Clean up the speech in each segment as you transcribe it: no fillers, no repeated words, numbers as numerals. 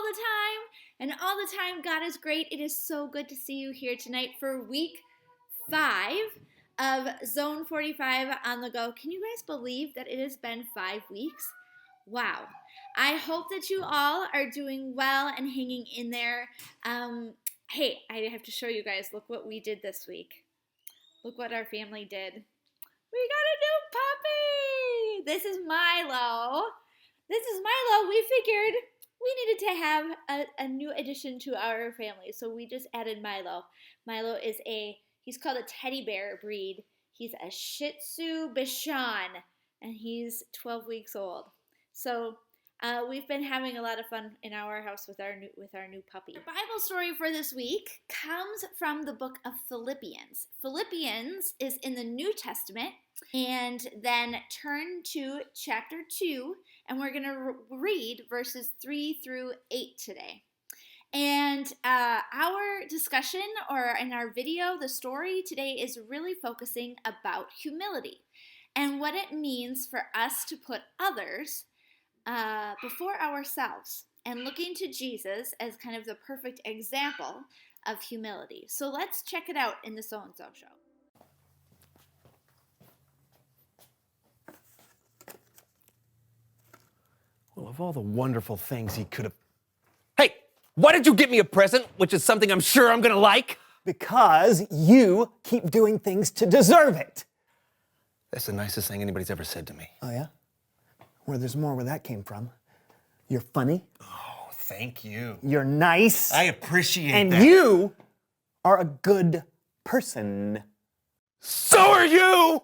the time, and all the time God is great. It is so good to see you here tonight for week 5 of Zone 45 on the go. Can you guys believe that it has been 5 weeks? Wow. I hope that you all are doing well and hanging in there. Hey, I have to show you guys, look what we did this week. Look what our family did. We got a new puppy! This is Milo. We figured we needed to have a new addition to our family, so we just added Milo. Milo is he's called a teddy bear breed. He's a Shih Tzu Bichon, and he's 12 weeks old. So we've been having a lot of fun in our house with our new puppy. The Bible story for this week comes from the book of Philippians. Philippians is in the New Testament, and then turn to chapter 2, and we're going to read verses 3 through 8 today. And our discussion, or in our video, the story today is really focusing about humility and what it means for us to put others before ourselves and looking to Jesus as kind of the perfect example of humility. So let's check it out in the So-and-So Show. Well, of all the wonderful things he could have... Hey, why did you get me a present, which is something I'm sure I'm gonna like? Because you keep doing things to deserve it. That's the nicest thing anybody's ever said to me. Oh, yeah? Well, there's more where that came from. You're funny. Oh, thank you. You're nice. I appreciate and that. you are a good person. So are you!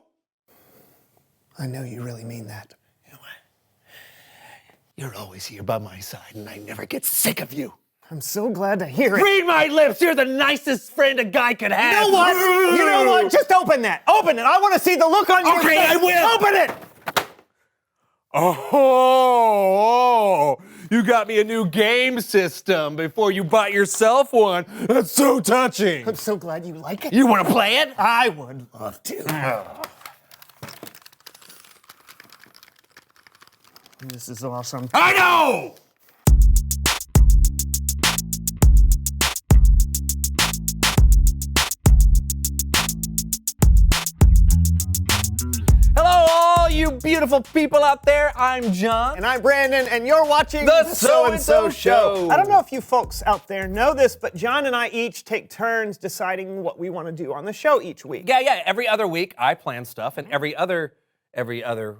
I know you really mean that. You know what? You're always here by my side, and I never get sick of you. I'm so glad to hear it. Read my lips! You're the nicest friend a guy could have. You know what? You know what? Just open that. Open it. I want to see the look on your face. Okay, I will. Open it. Oh, you got me a new game system before you bought yourself one. That's so touching. I'm so glad you like it. You want to play it? I would love to. This is awesome. I know! Hello, all you beautiful people out there. I'm John. And I'm Brandon, and you're watching The So-and-So Show. I don't know if you folks out there know this, but John and I each take turns deciding what we want to do on the show each week. Yeah. Every other week, I plan stuff, and every other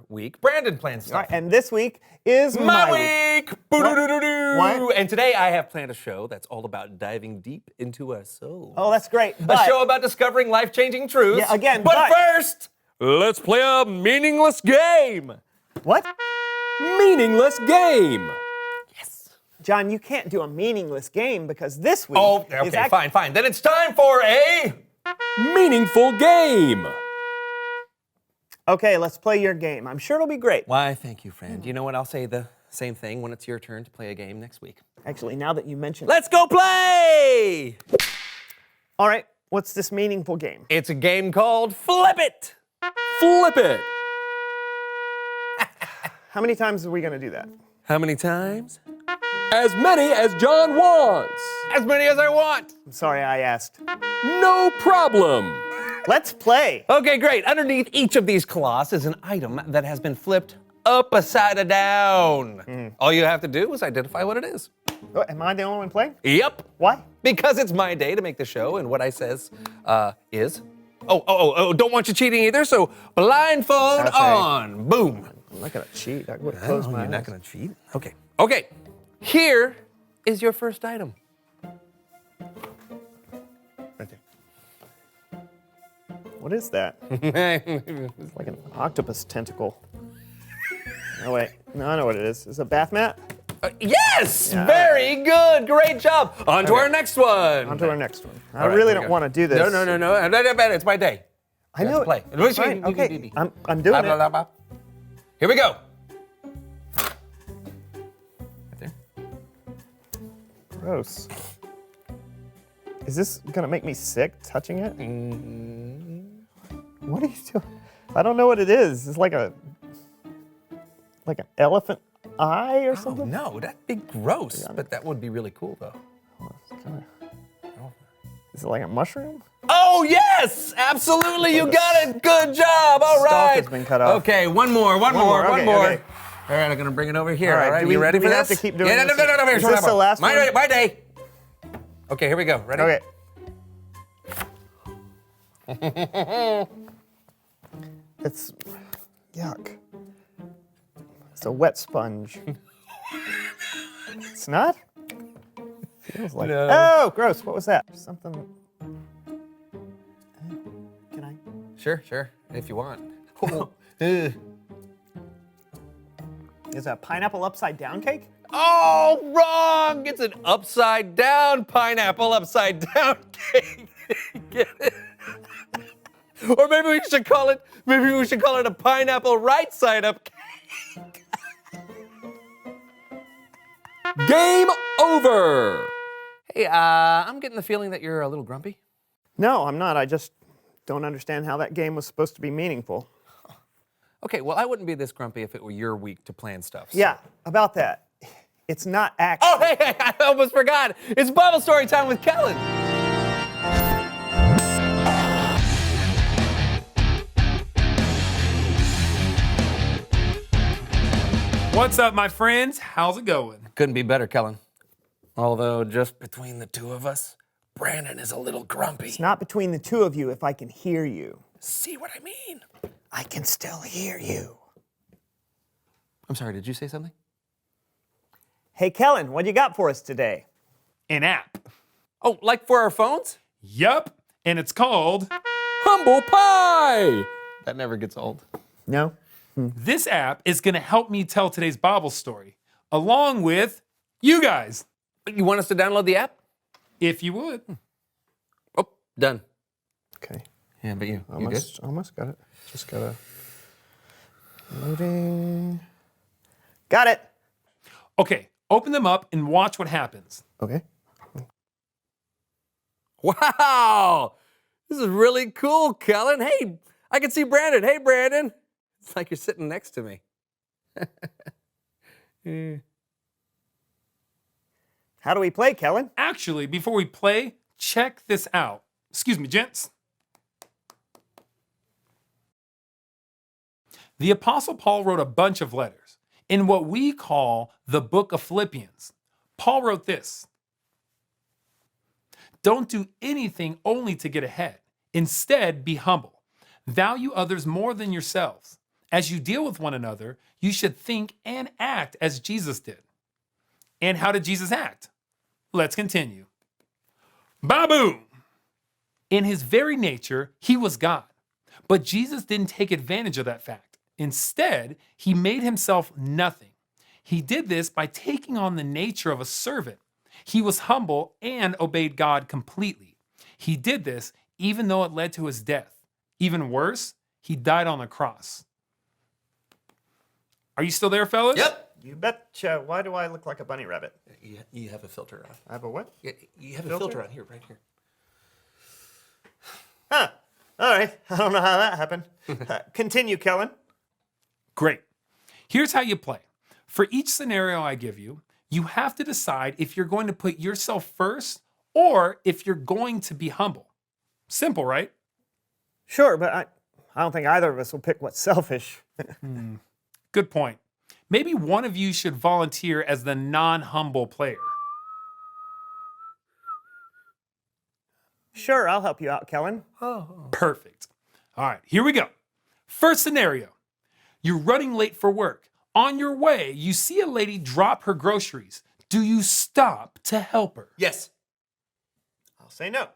week, Brandon plans stuff. Right, and this week is My week! Boo-doo-doo-doo-doo. What? And today I have planned a show that's all about diving deep into our soul. Oh, that's great. A show about discovering life-changing truths. Yeah, again, But first, let's play a meaningless game. What? Meaningless game. Yes. John, you can't do a meaningless game because this week Oh, okay, fine. Then it's time for a meaningful game. Okay, let's play your game. I'm sure it'll be great. Why, thank you, friend. You know what? I'll say the same thing when it's your turn to play a game next week. Actually, now that you mention it. Let's go play! All right, what's this meaningful game? It's a game called Flip It. Flip it. How many times are we going to do that? How many times? As many as John wants. As many as I want. I'm sorry I asked. No problem. Let's play. Okay, great. Underneath each of these cloths is an item that has been flipped upside down. All you have to do is identify what it is. Oh, am I the only one playing? Yep. Why? Because it's my day to make the show, and what I says is... Oh, don't want you cheating either, so blindfold Okay. on. Boom. I'm not going to cheat. I would close my You're not eyes. going to cheat? Okay. Here is your first item. Right there. What is that? It's like an octopus tentacle. Oh, wait. No, I know what it is. Is it a bath mat? Yes! Yeah. Very good. Great job. On to Okay. our next one. On to our next one. I All right, really here we don't go. want to do this. No. It's my day. I You have know. to play. Fine, okay. I'm doing Blah, it. blah, blah. Here we go. Right there. Gross. Is this gonna make me sick touching it? What are you doing? I don't know what it is. It's like an elephant eye or Oh, something? no, that'd be gross. But that would be really cool, though. Is it like a mushroom? Oh, yes! Absolutely, you got it. Good job. All Stalk right. has been cut off. Okay, one more. more, okay, All okay. right, I'm gonna bring it over here. All right, All right, do you we- ready do for we this? have to keep doing yeah, this? No. Is this the last one? My day. Okay, here we go. Ready? Okay. It's yuck. It's a wet sponge. It's not? Feels like No. Oh, gross. What was that? Something. Can I? Sure, if you want. Is that pineapple upside down cake? Oh, wrong! It's an upside down pineapple upside down cake. Get it? Or maybe we should call it a pineapple right side up cake. Game over. Hey, I'm getting the feeling that you're a little grumpy. No, I'm not. I just don't understand how that game was supposed to be meaningful. Okay, well, I wouldn't be this grumpy if it were your week to plan stuff. so- Yeah, about that. It's not action. Oh, hey, I almost forgot. It's Bible story time with Kellen. What's up, my friends? How's it going? Couldn't be better, Kellen. Although, just between the two of us, Brandon is a little grumpy. It's not between the two of you if I can hear you. See what I mean? I can still hear you. I'm sorry, did you say something? Hey, Kellen, what you got for us today? An app. Oh, like for our phones? Yup. And it's called. Humble Pie. That never gets old. No? This app is going to help me tell today's Bible story, along with you guys, You want us to download the app? if you would. Oh, done. Okay. Yeah, but you Almost got it. Just gotta. Loading. Got it. Okay, open them up and watch what happens. Okay. Wow! This is really cool, Kellen. Hey, I can see Brandon. Hey, Brandon. It's like you're sitting next to me. How do we play, Kellen? Actually, before we play, check this out. Excuse me, gents. The Apostle Paul wrote a bunch of letters in what we call the book of Philippians. Paul wrote this: Don't do anything only to get ahead. Instead, be humble. Value others more than yourselves. As you deal with one another, you should think and act as Jesus did. And how did Jesus act? Let's continue. Ba-boom! In his very nature, he was God. But Jesus didn't take advantage of that fact. Instead, he made himself nothing. He did this by taking on the nature of a servant. He was humble and obeyed God completely. He did this even though it led to his death. Even worse, he died on the cross. Are you still there, fellas? Yep. You betcha. Why do I look like a bunny rabbit? You have a filter on. I have a what? You have a Filter? filter on here, right here. Huh. All right. I don't know how that happened. Continue, Kellen. Great. Here's how you play. For each scenario I give you, you have to decide if you're going to put yourself first or if you're going to be humble. Simple, right? Sure, but I don't think either of us will pick what's selfish. Good point. Maybe one of you should volunteer as the non-humble player. Sure, I'll help you out, Kellen. Perfect. All right, here we go. First scenario. You're running late for work. On your way, you see a lady drop her groceries. Do you stop to help her? Yes. I'll say no.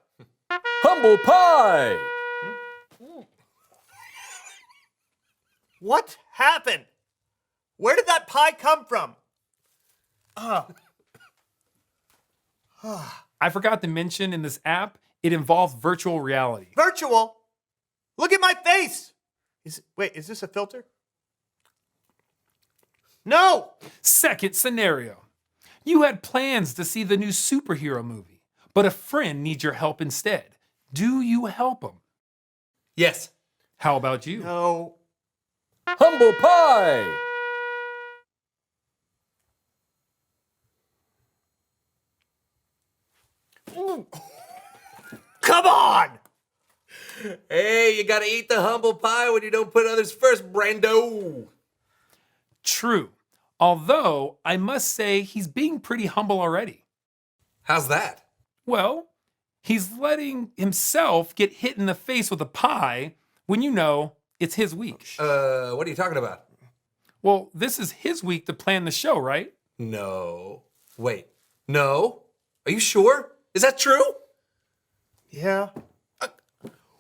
Humble Pie. What happened? Where did that pie come from? I forgot to mention in this app, it involves virtual reality. Virtual? Look at my face! Wait, is this a filter? No! Second scenario. You had plans to see the new superhero movie, but a friend needs your help instead. Do you help him? Yes. How about you? No. Humble Pie. Come on! Hey, you gotta eat the humble pie when you don't put others first, Brando. True. Although, I must say, he's being pretty humble already. How's that? Well, he's letting himself get hit in the face with a pie when you know it's his week. What are you talking about? Well, this is his week to plan the show, right? No. Wait. No? Are you sure? Is that true? Yeah.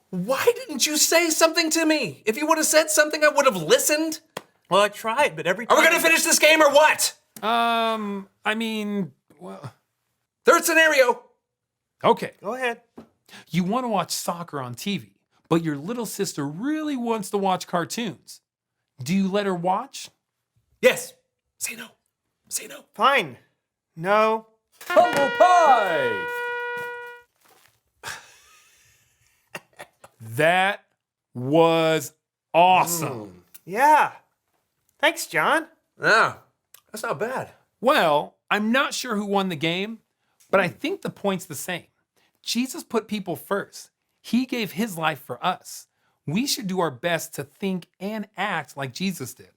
Why didn't you say something to me? If you would have said something, I would have listened. Well, I tried, but every Are time... we gonna finish this game or what? I mean, well, Third scenario. okay. Go ahead. You want to watch soccer on TV, but your little sister really wants to watch cartoons. Do you let her watch? Yes. Say no. Say no. Fine. No. Humble pie. That was awesome. Yeah. Thanks, John. No, that's not bad. Well, I'm not sure who won the game, but I think the point's the same. Jesus put people first. He gave his life for us. We should do our best to think and act like Jesus did,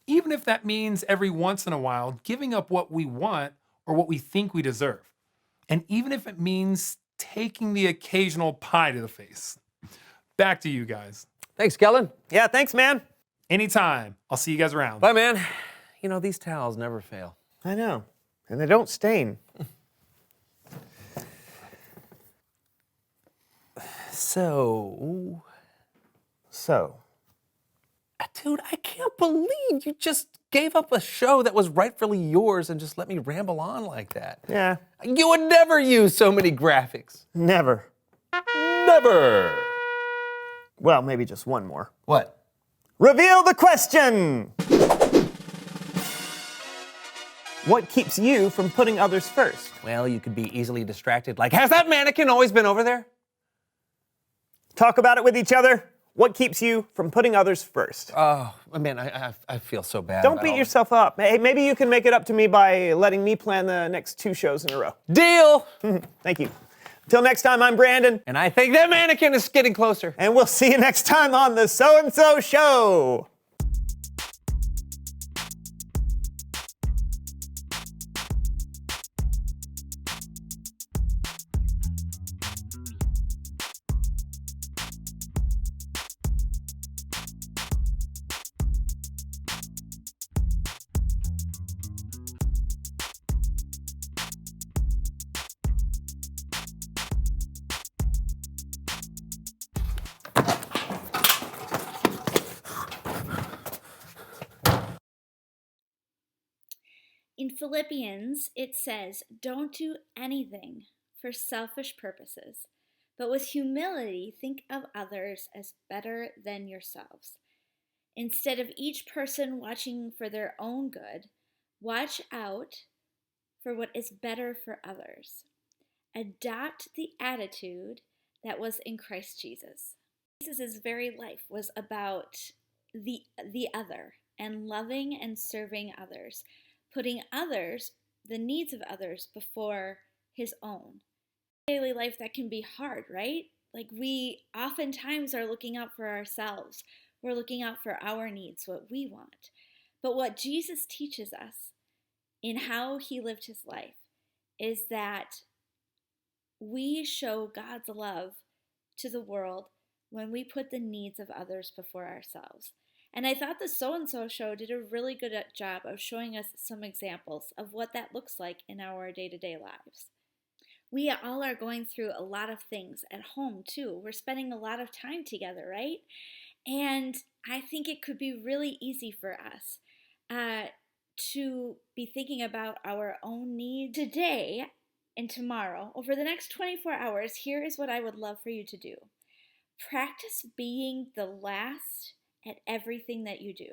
even if that means every once in a while giving up what we want or what we think we deserve, and even if it means taking the occasional pie to the face. Back to you guys. Thanks, Kellen. Yeah, thanks, man. Anytime. I'll see you guys around. Bye, man. You know, these towels never fail. I know. And they don't stain. So, dude, I can't believe you just gave up a show that was rightfully yours and just let me ramble on like that. Yeah, You would never use so many graphics. never. Never. Well, maybe just one more. What? Reveal the question! What keeps you from putting others first? Well, you could be easily distracted. Like, has that mannequin always been over there? Talk about it with each other. What keeps you from putting others first? Oh, man, I feel so bad. Don't about beat all yourself up. Hey, maybe you can make it up to me by letting me plan the next 2 shows in a row. this. Deal! Thank you. Until next time, I'm Brandon, And I think that mannequin is getting closer. and we'll see you next time on the So and So Show. In Philippians, it says, "Don't do anything for selfish purposes, but with humility think of others as better than yourselves. Instead of each person watching for their own good, watch out for what is better for others. Adopt the attitude that was in Christ Jesus." Jesus' very life was about the other and loving and serving others, putting others, the needs of others, before his own. Daily life, that can be hard, right? Like, we oftentimes are looking out for ourselves. We're looking out for our needs, what we want. But what Jesus teaches us in how he lived his life is that we show God's love to the world when we put the needs of others before ourselves. And I thought the So and So Show did a really good job of showing us some examples of what that looks like in our day-to-day lives. We all are going through a lot of things at home too. We're spending a lot of time together, right? And I think it could be really easy for us to be thinking about our own needs today and tomorrow. Over the next 24 hours, here is what I would love for you to do. Practice being the last at everything that you do.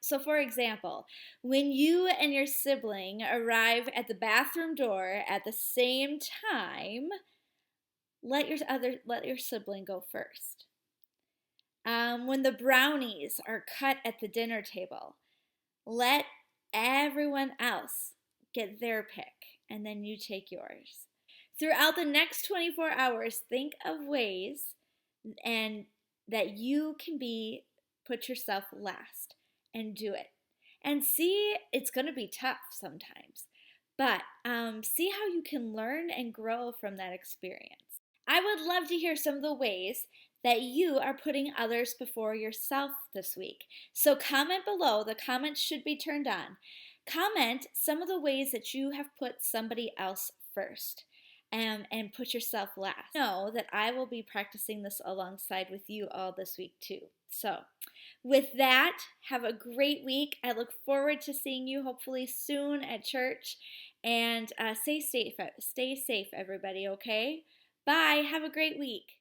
So, for example, when you and your sibling arrive at the bathroom door at the same time, let your sibling go first. When the brownies are cut at the dinner table, let everyone else get their pick, and then you take yours. Throughout the next 24 hours, think of ways and that you can put yourself last and do it. And see, it's going to be tough sometimes, but see how you can learn and grow from that experience. I would love to hear some of the ways that you are putting others before yourself this week. So comment below. The comments should be turned on. Comment some of the ways that you have put somebody else first and put yourself last. Know that I will be practicing this alongside with you all this week too. So with that, have a great week. I look forward to seeing you hopefully soon at church. And stay safe, everybody, okay? Bye. Have a great week.